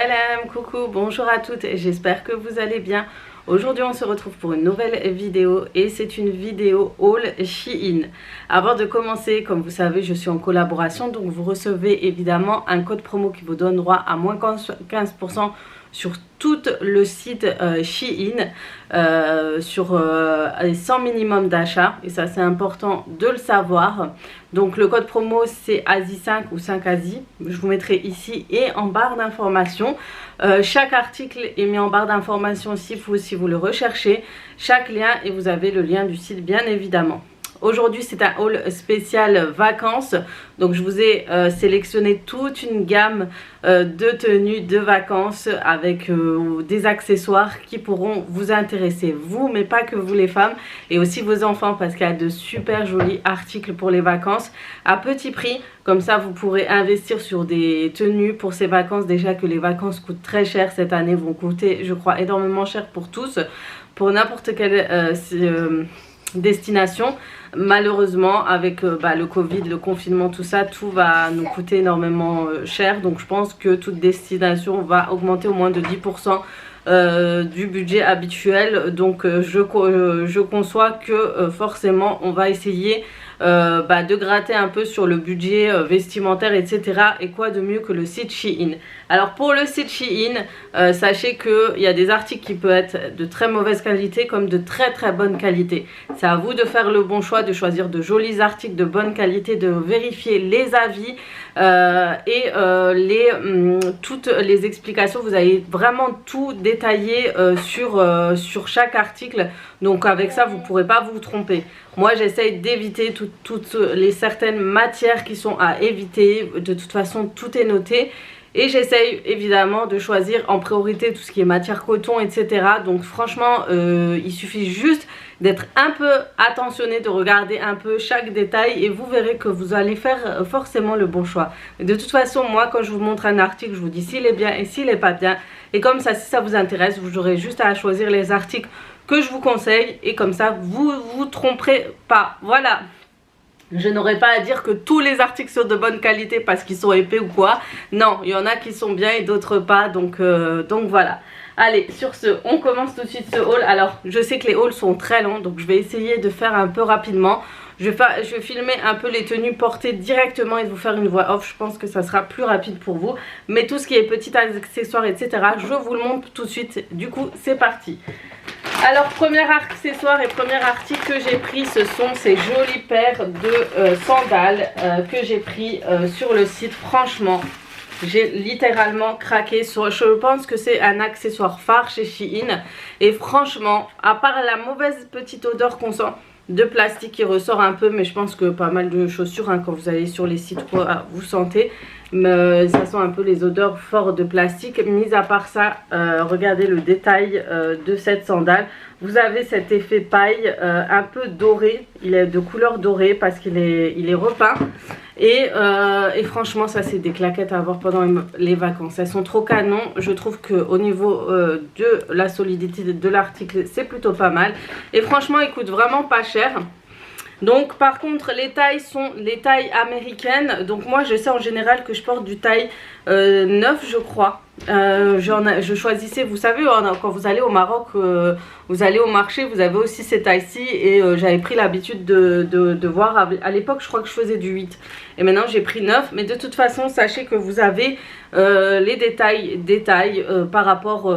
LM, coucou, bonjour à toutes, j'espère que vous allez bien. Aujourd'hui on se retrouve pour une nouvelle vidéo et c'est une vidéo haul Shein. Avant de commencer, comme vous savez, je suis en collaboration, donc vous recevez évidemment un code promo qui vous donne droit à moins 15% sur tout le site Shein, sur les 100 minimum d'achat, et ça c'est important de le savoir. Donc le code promo c'est ASI5 ou 5ASI, je vous mettrai ici et en barre d'informations. Chaque article est mis en barre d'informations si vous le recherchez, chaque lien, et vous avez le lien du site bien évidemment. Aujourd'hui c'est un haul spécial vacances, donc je vous ai sélectionné toute une gamme de tenues de vacances avec des accessoires qui pourront vous intéresser, vous, mais pas que vous les femmes, et aussi vos enfants, parce qu'il y a de super jolis articles pour les vacances à petit prix. Comme ça vous pourrez investir sur des tenues pour ces vacances, déjà que les vacances coûtent très cher cette année, vont coûter je crois énormément cher pour tous, pour n'importe quelle destination. Malheureusement avec le Covid, le confinement, tout ça, tout va nous coûter énormément cher, donc je pense que toute destination va augmenter au moins de 10% du budget habituel. Donc je conçois que forcément on va essayer de gratter un peu sur le budget vestimentaire, etc. Et quoi de mieux que le site Shein. Alors pour le site Shein, sachez qu'il y a des articles qui peuvent être de très mauvaise qualité comme de très très bonne qualité. C'est à vous de faire le bon choix, de choisir de jolis articles de bonne qualité, de vérifier les avis toutes les explications. Vous avez vraiment tout détaillé sur chaque article, donc avec ça vous ne pourrez pas vous tromper. Moi j'essaye d'éviter toutes les certaines matières qui sont à éviter. De toute façon tout est noté. Et j'essaye évidemment de choisir en priorité tout ce qui est matière coton, etc. Donc franchement, il suffit juste d'être un peu attentionné, de regarder un peu chaque détail, et vous verrez que vous allez faire forcément le bon choix. Mais de toute façon, moi quand je vous montre un article, je vous dis s'il est bien et s'il n'est pas bien. Et comme ça, si ça vous intéresse, vous aurez juste à choisir les articles que je vous conseille, et comme ça vous vous tromperez pas. Voilà. Je n'aurai pas à dire que tous les articles sont de bonne qualité parce qu'ils sont épais ou quoi. Non, il y en a qui sont bien et d'autres pas. Donc voilà. Allez, sur ce, on commence tout de suite ce haul. Alors, je sais que les hauls sont très longs, donc je vais essayer de faire un peu rapidement. Je vais filmer un peu les tenues portées directement et de vous faire une voix off. Je pense que ça sera plus rapide pour vous. Mais tout ce qui est petits accessoires, etc., je vous le montre tout de suite. Du coup, c'est parti. Alors, premier accessoire et premier article que j'ai pris, ce sont ces jolies paires de sandales que j'ai pris sur le site. Franchement, j'ai littéralement craqué. Je pense que c'est un accessoire phare chez Shein. Et franchement, à part la mauvaise petite odeur qu'on sent de plastique qui ressort un peu, mais je pense que pas mal de chaussures, quand vous allez sur les sites, vous sentez. Mais ça sent un peu les odeurs fortes de plastique. Mis à part ça, regardez le détail de cette sandale. Vous avez cet effet paille un peu doré. Il est de couleur dorée parce qu'il est repeint. Et franchement, ça c'est des claquettes à avoir pendant les vacances. Elles sont trop canon. Je trouve qu'au niveau de la solidité de l'article, c'est plutôt pas mal. Et franchement, il coûte vraiment pas cher. Donc par contre les tailles sont les tailles américaines. Donc moi je sais en général que je porte du taille 9 je crois. Je choisissais, vous savez quand vous allez au Maroc, vous allez au marché, vous avez aussi ces tailles-ci. Et j'avais pris l'habitude de voir, à l'époque je crois que je faisais du 8. Et maintenant j'ai pris 9. Mais de toute façon sachez que vous avez les détails par rapport...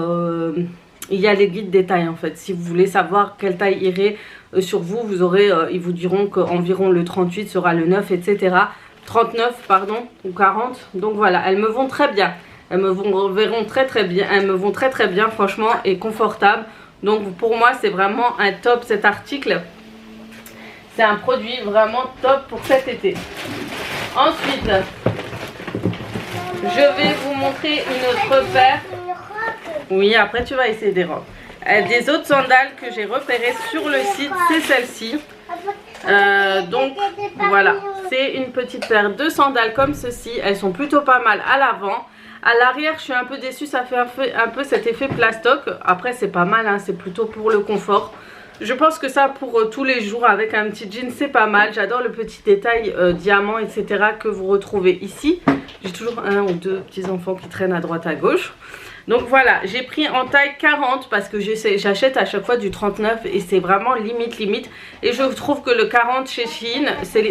il y a les guides détails en fait. Si vous voulez savoir quelle taille irait sur vous, vous aurez, ils vous diront qu'environ le 38 sera le 9, etc. 39 pardon, ou 40. Donc voilà, elles me vont très bien. Elles me verront très bien. Elles me vont très bien franchement, et confortables. Donc pour moi c'est vraiment un top cet article. C'est un produit vraiment top pour cet été. Ensuite, je vais vous montrer une autre paire. Oui, après tu vas essayer des robes. Des autres sandales que j'ai repérées sur le site, c'est celle-ci. Donc voilà, c'est une petite paire de sandales comme ceci. Elles sont plutôt pas mal à l'avant. À l'arrière, je suis un peu déçue, ça fait un peu cet effet plastoc. Après, c'est pas mal, hein, c'est plutôt pour le confort. Je pense que ça pour tous les jours avec un petit jean c'est pas mal. J'adore le petit détail diamant etc que vous retrouvez ici. J'ai toujours un ou deux petits enfants qui traînent à droite à gauche. Donc voilà, j'ai pris en taille 40 parce que j'achète à chaque fois du 39 et c'est vraiment limite. Et je trouve que le 40 chez Shein,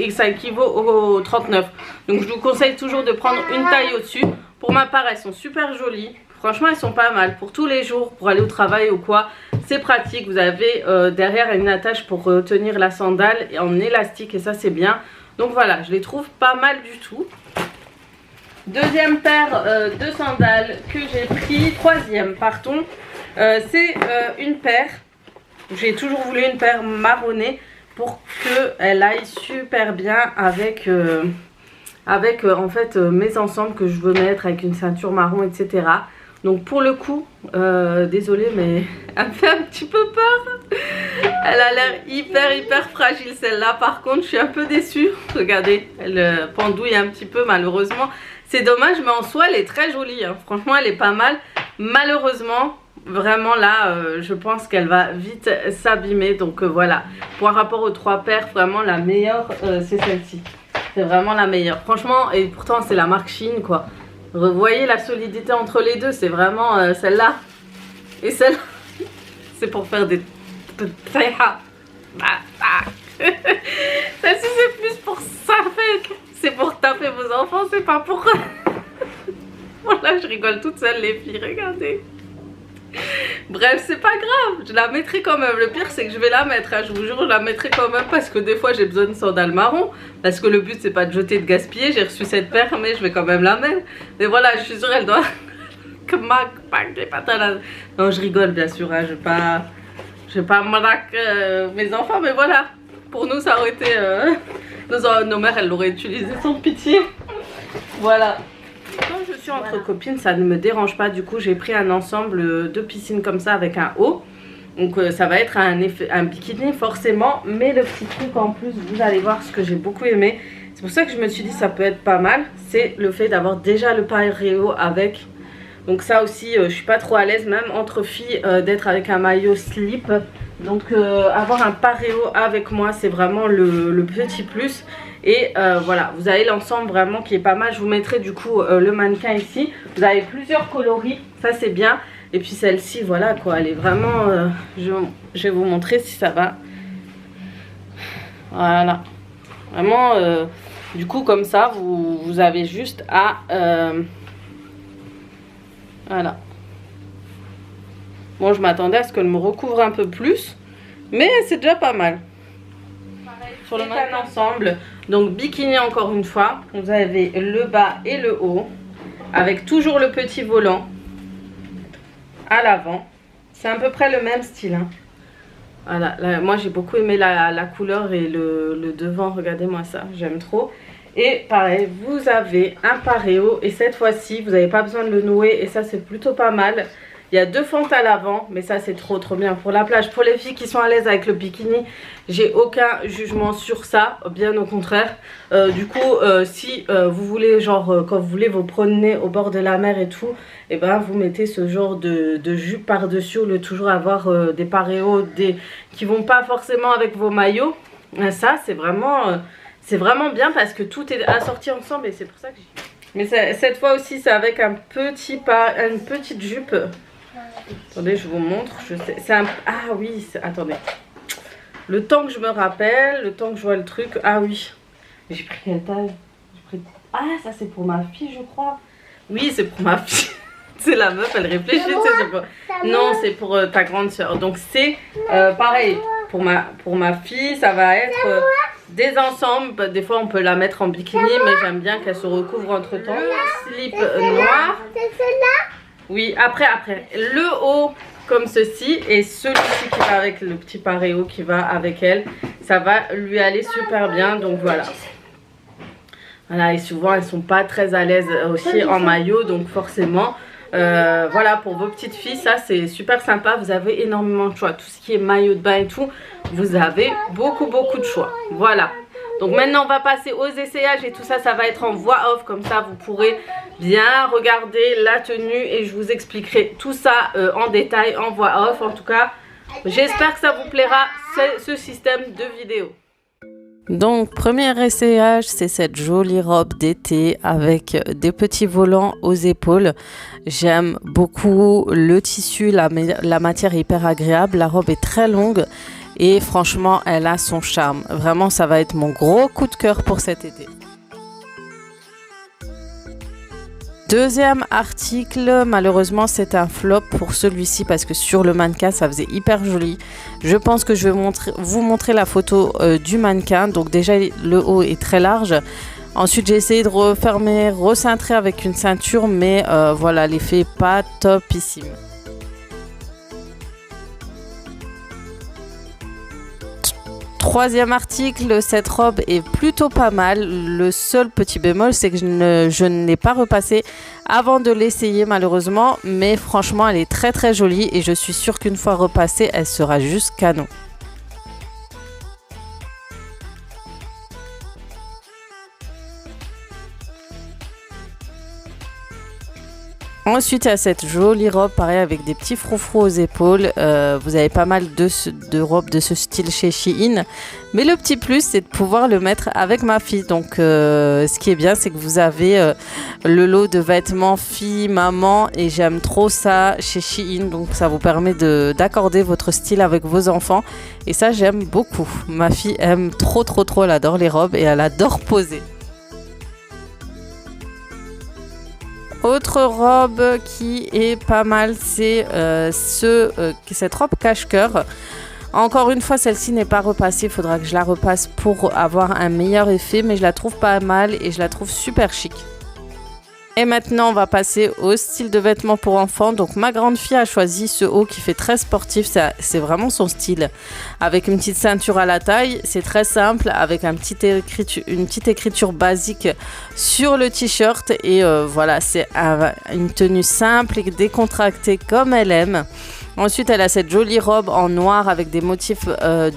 ça équivaut au 39. Donc je vous conseille toujours de prendre une taille au-dessus. Pour ma part, elles sont super jolies. Franchement, elles sont pas mal pour tous les jours, pour aller au travail ou quoi. C'est pratique. Vous avez derrière une attache pour tenir la sandale en élastique et ça c'est bien. Donc voilà, je les trouve pas mal du tout. Deuxième paire de sandales que j'ai pris, troisième partons, c'est une paire, j'ai toujours voulu une paire marronnée pour qu'elle aille super bien avec, en fait mes ensembles que je veux mettre avec une ceinture marron etc. Donc pour le coup, désolée mais elle me fait un petit peu peur. Elle a l'air hyper fragile celle-là. Par contre je suis un peu déçue. Regardez, elle pendouille un petit peu malheureusement. C'est dommage mais en soi elle est très jolie. Hein. Franchement elle est pas mal. Malheureusement vraiment là je pense qu'elle va vite s'abîmer. Donc voilà. Par rapport aux trois paires vraiment la meilleure c'est celle-ci. C'est vraiment la meilleure. Franchement et pourtant c'est la marque Shein quoi. Vous voyez la solidité entre les deux, c'est vraiment celle-là et celle-là. C'est pour faire des... Celle-ci c'est plus pour ça, c'est pour taper vos enfants, c'est pas pour... Voilà, je rigole toute seule les filles, regardez. Bref, c'est pas grave, je la mettrai quand même. Le pire c'est que je vais la mettre, hein. Je vous jure je la mettrai quand même parce que des fois j'ai besoin de sandales marron. Parce que le but c'est pas de jeter, de gaspiller. J'ai reçu cette paire mais je vais quand même la mettre. Mais voilà, je suis sûre elle doit... Non je rigole bien sûr, hein. Je vais pas matraquer mes enfants. Mais voilà, pour nous ça aurait été... Nos mères elles l'auraient utilisé sans pitié. Voilà. Quand je suis entre copines ça ne me dérange pas. Du coup j'ai pris un ensemble de piscine comme ça avec un haut. Donc ça va être un bikini forcément. Mais le petit truc en plus, vous allez voir ce que j'ai beaucoup aimé. C'est pour ça que je me suis dit ça peut être pas mal. C'est le fait d'avoir déjà le paréo avec. Donc ça aussi je suis pas trop à l'aise même entre filles d'être avec un maillot slip. Donc avoir un paréo avec moi c'est vraiment le petit plus. Et voilà, vous avez l'ensemble vraiment qui est pas mal. Je vous mettrai du coup le mannequin ici. Vous avez plusieurs coloris, ça c'est bien. Et puis celle-ci, voilà quoi, elle est vraiment... je vais vous montrer si ça va. Voilà. Vraiment, du coup comme ça, vous avez juste à... voilà. Bon, je m'attendais à ce qu'elle me recouvre un peu plus. Mais c'est déjà pas mal. Sur le même ensemble. Donc bikini encore une fois. Vous avez le bas et le haut. Avec toujours le petit volant. À l'avant. C'est à peu près le même style. Hein. Voilà. Là, moi j'ai beaucoup aimé la couleur et le devant. Regardez-moi ça. J'aime trop. Et pareil, vous avez un paréo. Et cette fois-ci, vous n'avez pas besoin de le nouer. Et ça c'est plutôt pas mal. Il y a deux fentes à l'avant, mais ça c'est trop bien pour la plage. Pour les filles qui sont à l'aise avec le bikini, j'ai aucun jugement sur ça, bien au contraire. Du coup, si vous voulez, genre quand vous voulez vous promener au bord de la mer et tout, et ben vous mettez ce genre de jupe par-dessus, au lieu de toujours avoir des paréos qui vont pas forcément avec vos maillots. Ça c'est vraiment bien parce que tout est assorti ensemble et c'est pour ça que j'ai... Mais cette fois aussi c'est avec une petite jupe. Attendez, je vous montre. Ah oui, attendez. Le temps que je me rappelle, le temps que je vois le truc. Ah oui. J'ai pris quelle taille? Ah, ça c'est pour ma fille, je crois. Oui, c'est pour ma fille. C'est la meuf, elle réfléchit. Non, c'est pour ta grande soeur. Donc c'est pareil. Pour ma fille, ça va être des ensembles. Des fois, on peut la mettre en bikini, mais j'aime bien qu'elle se recouvre entre temps. Slip noir. C'est celle-là? Oui, après, le haut comme ceci et celui-ci qui va avec le petit paréo qui va avec elle, ça va lui aller super bien, donc voilà. Voilà, et souvent elles sont pas très à l'aise aussi en maillot, donc forcément, voilà, pour vos petites filles, ça c'est super sympa, vous avez énormément de choix. Tout ce qui est maillot de bain et tout, vous avez beaucoup de choix, voilà. Donc maintenant on va passer aux essayages et tout ça, ça va être en voix off, comme ça vous pourrez bien regarder la tenue et je vous expliquerai tout ça en détail en voix off. En tout cas J'espère que ça vous plaira, ce système de vidéo. Donc, premier essayage, c'est cette jolie robe d'été avec des petits volants aux épaules. J'aime beaucoup le tissu, la matière est hyper agréable. La robe est très longue et franchement, elle a son charme. Vraiment, ça va être mon gros coup de cœur pour cet été. Deuxième article, malheureusement c'est un flop pour celui-ci parce que sur le mannequin ça faisait hyper joli. Je pense que je vais vous montrer la photo du mannequin. Donc déjà le haut est très large. Ensuite j'ai essayé de refermer, recintrer avec une ceinture, mais voilà, l'effet est pas topissime. Troisième article, cette robe est plutôt pas mal. Le seul petit bémol, c'est que je ne l'ai pas repassée avant de l'essayer malheureusement. Mais franchement, elle est très très jolie et je suis sûre qu'une fois repassée, elle sera juste canon. Ensuite, il y a cette jolie robe, pareil, avec des petits froufrous aux épaules. Vous avez pas mal de robes de ce style chez Shein. Mais le petit plus, c'est de pouvoir le mettre avec ma fille. Donc, ce qui est bien, c'est que vous avez le lot de vêtements fille, maman. Et j'aime trop ça chez Shein. Donc, ça vous permet d'accorder votre style avec vos enfants. Et ça, j'aime beaucoup. Ma fille aime trop. Elle adore les robes et elle adore poser. Autre robe qui est pas mal, c'est cette robe cache-cœur. Encore une fois, celle-ci n'est pas repassée. Il faudra que je la repasse pour avoir un meilleur effet. Mais je la trouve pas mal et je la trouve super chic. Et maintenant, on va passer au style de vêtements pour enfants. Donc, ma grande fille a choisi ce haut qui fait très sportif. C'est vraiment son style. Avec une petite ceinture à la taille. C'est très simple. Avec une petite écriture basique sur le t-shirt. Et voilà, c'est une tenue simple et décontractée comme elle aime. Ensuite, elle a cette jolie robe en noir avec des motifs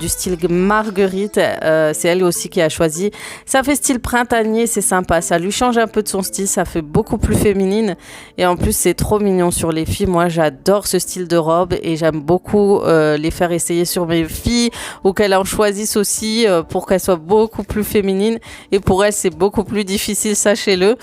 du style marguerite. C'est elle aussi qui a choisi. Ça fait style printanier, c'est sympa. Ça lui change un peu de son style, ça fait beaucoup plus féminine. Et en plus, c'est trop mignon sur les filles. Moi, j'adore ce style de robe et j'aime beaucoup les faire essayer sur mes filles ou qu'elles en choisissent aussi pour qu'elles soient beaucoup plus féminines. Et pour elles, c'est beaucoup plus difficile, sachez-le.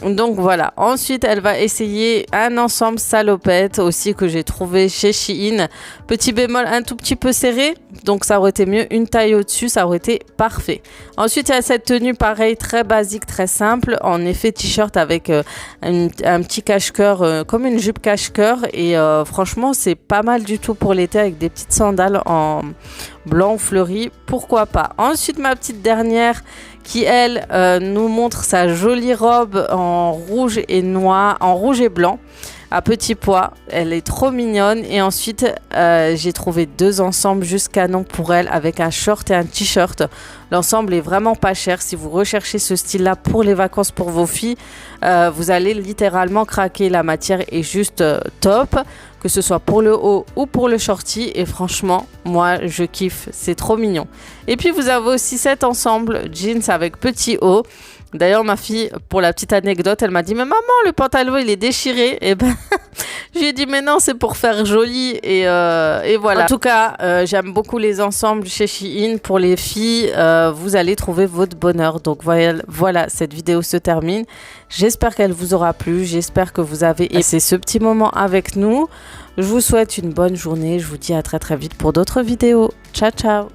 Donc voilà, ensuite elle va essayer un ensemble salopette aussi que j'ai trouvé chez Shein. Petit bémol un tout petit peu serré, donc ça aurait été mieux une taille au-dessus, ça aurait été parfait. Ensuite il y a cette tenue pareil, très basique, très simple, en effet t-shirt avec un petit cache-cœur, comme une jupe cache-cœur. Et franchement c'est pas mal du tout pour l'été avec des petites sandales en blanc fleuri, pourquoi pas. Ensuite ma petite dernière qui elle nous montre sa jolie robe en rouge et noir, en rouge et blanc à petits pois. Elle est trop mignonne. Et ensuite j'ai trouvé deux ensembles juste canon pour elle avec un short et un t-shirt. L'ensemble est vraiment pas cher. Si vous recherchez ce style là pour les vacances pour vos filles, vous allez littéralement craquer. La matière est juste top, que ce soit pour le haut ou pour le shorty. Et franchement, moi, je kiffe. C'est trop mignon. Et puis, vous avez aussi cet ensemble jeans avec petit haut. D'ailleurs, ma fille, pour la petite anecdote, elle m'a dit « Mais maman, le pantalon, il est déchiré. » Et ben, je lui ai dit « Mais non, c'est pour faire joli. » Et voilà. En tout cas, j'aime beaucoup les ensembles chez Shein. Pour les filles, vous allez trouver votre bonheur. Donc voilà, cette vidéo se termine. J'espère qu'elle vous aura plu. J'espère que vous avez aimé ce petit moment avec nous. Je vous souhaite une bonne journée. Je vous dis à très très vite pour d'autres vidéos. Ciao, ciao.